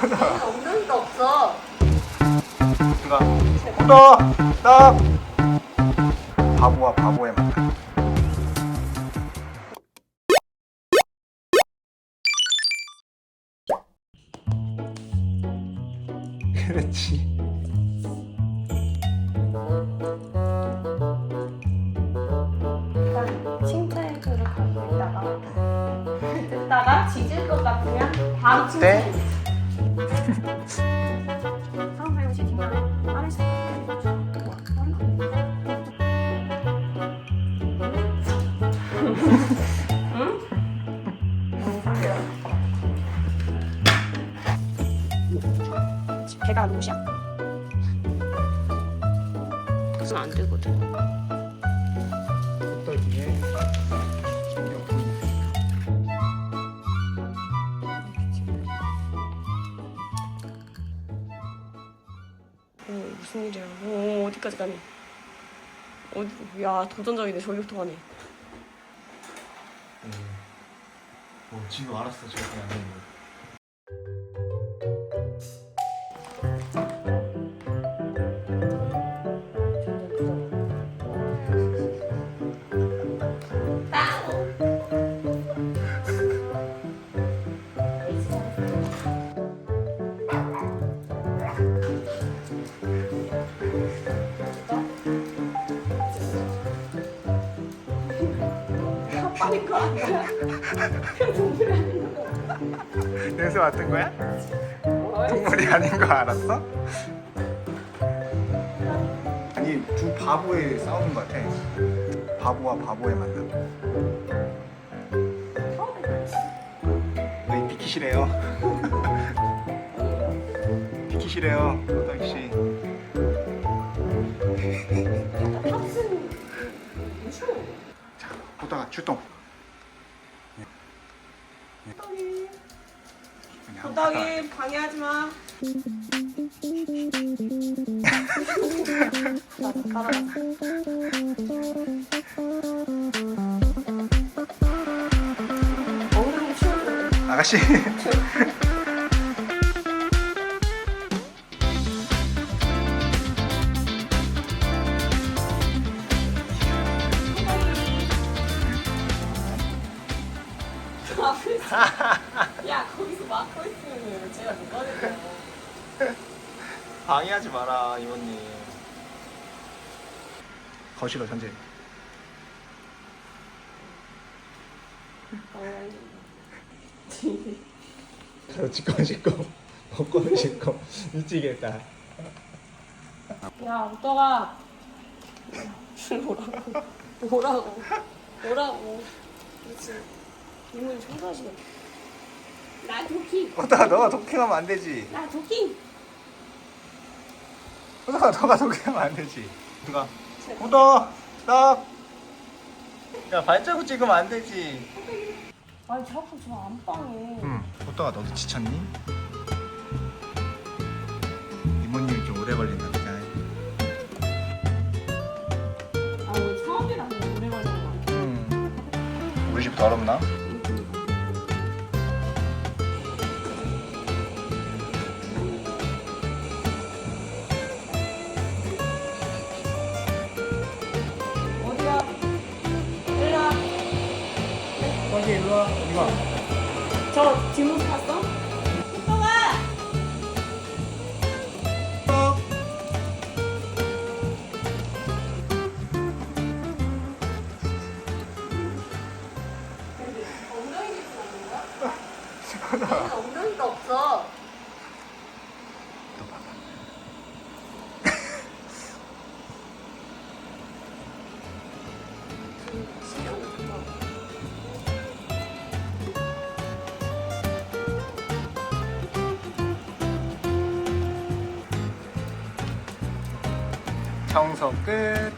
얘는 엉덩이가 없어. 누가 호더 딱 바보와 바보의 만남. 그렇지. 일단 칭찬해주러 가고 있다가 듣다가 짖을 것 같으면 바로 네? 칭찬해주세요. 다음 발음 채팅하면 안에서 응? 배가 안 오셔? 그건 안 되거든. 호떡이에 무슨 일이야? 어디까지 가니? 어디? 야 도전적이네. 저기부터 가네. 지금 알았어. 저기 안 되는 거. 빠질 거 아니야? 냄새 맡은 거야? 동물이 아닌 거 알았어? 아니 두 바보의 싸움인 것 같아. 바보와 바보의 만남. 너희 비키시래요. 비키시래요. 호떡이 씨. 자, 호떡아 출동. 호떡이 방해하지 마. 엉덩이 치워줘. 아가씨. 야 거기서 막고 있으면 제가 누가 될까요? 방해하지 마라 이모님. 거실로 전제. 그렇지 거실거 먹고 싶고 미치겠다. 야 오빠가 뭐라고 그렇지. 이모님 청소하시네. 나 도킹. 호떡아 너가 도킹하면 안 되지. 나 도킹. 호떡아 너가 도킹하면 안 되지. 누가 호떡 딱. 야 발자국 찍으면 안 되지. 아니 자꾸 저 안방에. 응. 호떡아 너도 지쳤니? 이모님이 좀 오래 걸린다 그냥. 아 우리 처음이라서 오래 걸리는 거 아니야? 응. 우리 집 더럽나? 어디야? 일로와. 거기 일로 와. 이거. 저 뒷모습 봤어? 오빠가. 엉덩이 밑에 있는 거야? 얘는 엉덩이가 없어. 또 봐봐. 신경 못 써. 청소 끝.